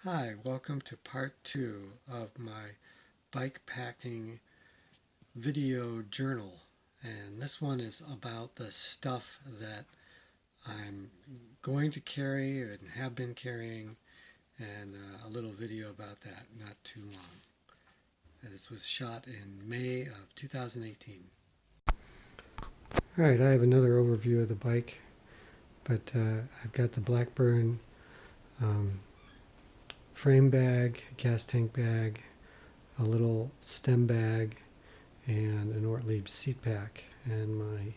Hi, welcome to part 2 of my bike packing video journal. And this one is about the stuff that I'm going to carry and have been carrying, and a little video about that not too long. And this was shot in May of 2018. Alright, I have another overview of the bike, but I've got the Blackburn frame bag, gas tank bag, a little stem bag, and an Ortlieb seat pack, and my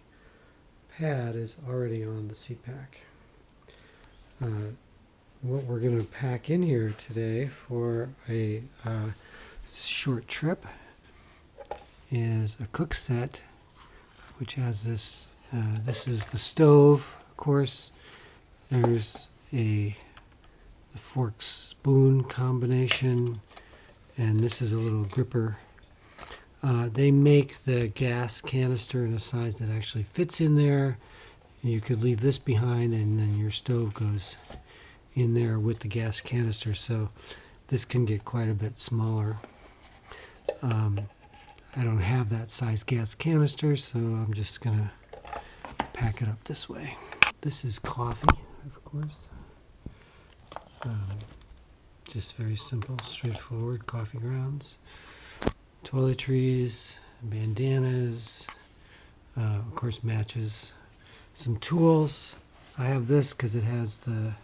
pad is already on the seat pack. What we're going to pack in here today for a short trip is a cook set, which has this. This is the stove, of course. There's the fork spoon combination, and this is a little gripper. They make the gas canister in a size that actually fits in there. You could leave this behind, and then your stove goes in there with the gas canister, so this can get quite a bit smaller. I don't have that size gas canister, so I'm just gonna pack it up this way. This is coffee, of course. Just very simple, straightforward coffee grounds, toiletries, bandanas, of course matches, some tools. I have this because it has the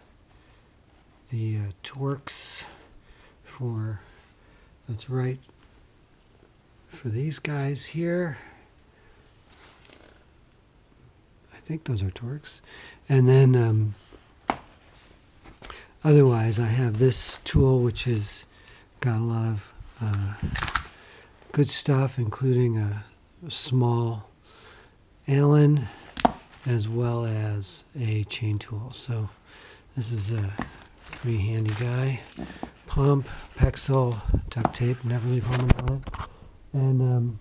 Torx for, that's right for these guys here. I think those are Torx. And then otherwise I have this tool, which has got a lot of good stuff, including a small Allen as well as a chain tool. So this is a pretty handy guy. Pump, Pexel, duct tape, never leave home alone, and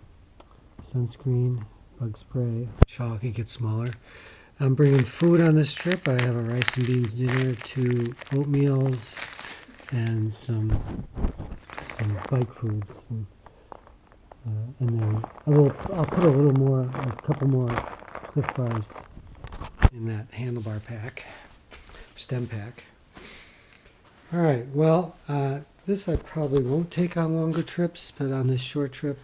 sunscreen, bug spray. Shawl could get smaller. I'm bringing food on this trip. I have a rice and beans dinner, 2 oatmeals, and some bike foods. And then I'll put a couple more Cliff Bars in that handlebar pack, stem pack. All right, well, this I probably won't take on longer trips, but on this short trip,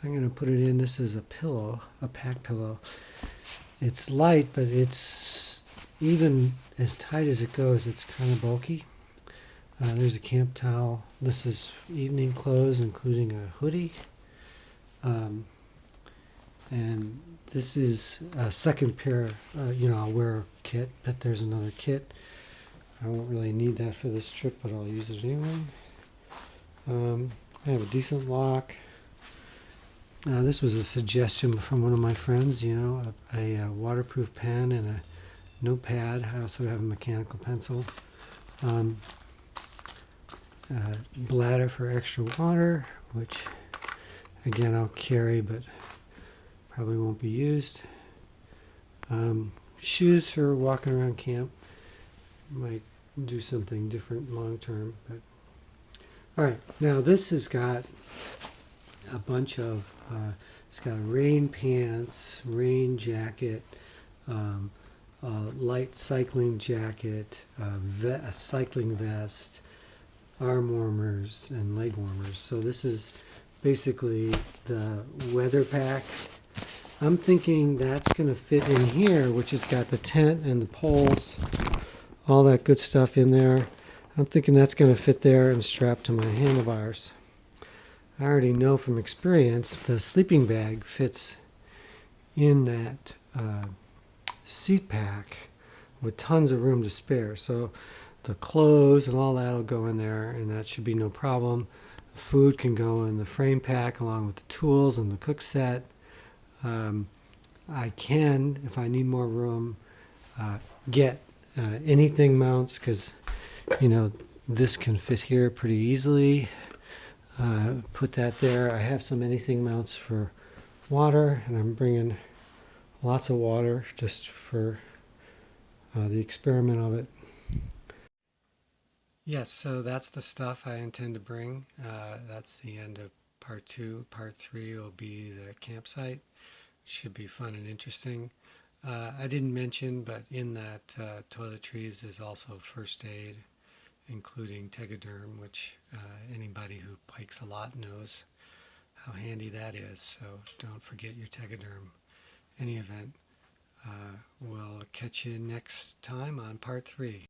I'm going to put it in. This is a pillow, a pack pillow. It's light, but it's even as tight as it goes, it's kind of bulky. There's a camp towel. This is evening clothes, including a hoodie. And this is a second pair. I'll wear a kit, but there's another kit. I won't really need that for this trip, but I'll use it anyway. I have a decent lock. This was a suggestion from one of my friends, a waterproof pen and a notepad. I also have a mechanical pencil. Bladder for extra water, which again I'll carry, but probably won't be used. Shoes for walking around camp. Might do something different long term, but all right. Now this has got a bunch of it's got rain pants, rain jacket, a light cycling jacket, a cycling vest, arm warmers, and leg warmers. So this is basically the weather pack. I'm thinking that's going to fit in here, which has got the tent and the poles, all that good stuff in there. I'm thinking that's going to fit there and strap to my handlebars. I already know from experience the sleeping bag fits in that seat pack with tons of room to spare. So the clothes and all that will go in there, and that should be no problem. The food can go in the frame pack along with the tools and the cook set. I can, if I need more room, get anything mounts, because this can fit here pretty easily. Put that there. I have some anything mounts for water, and I'm bringing lots of water just for the experiment of it. Yes, so that's the stuff I intend to bring. That's the end of part two. Part three will be the campsite. Should be fun and interesting. I didn't mention, but in that toiletries is also first aid, including Tegaderm, which anybody who bikes a lot knows how handy that is. So don't forget your Tegaderm. Any event, we'll catch you next time on part three.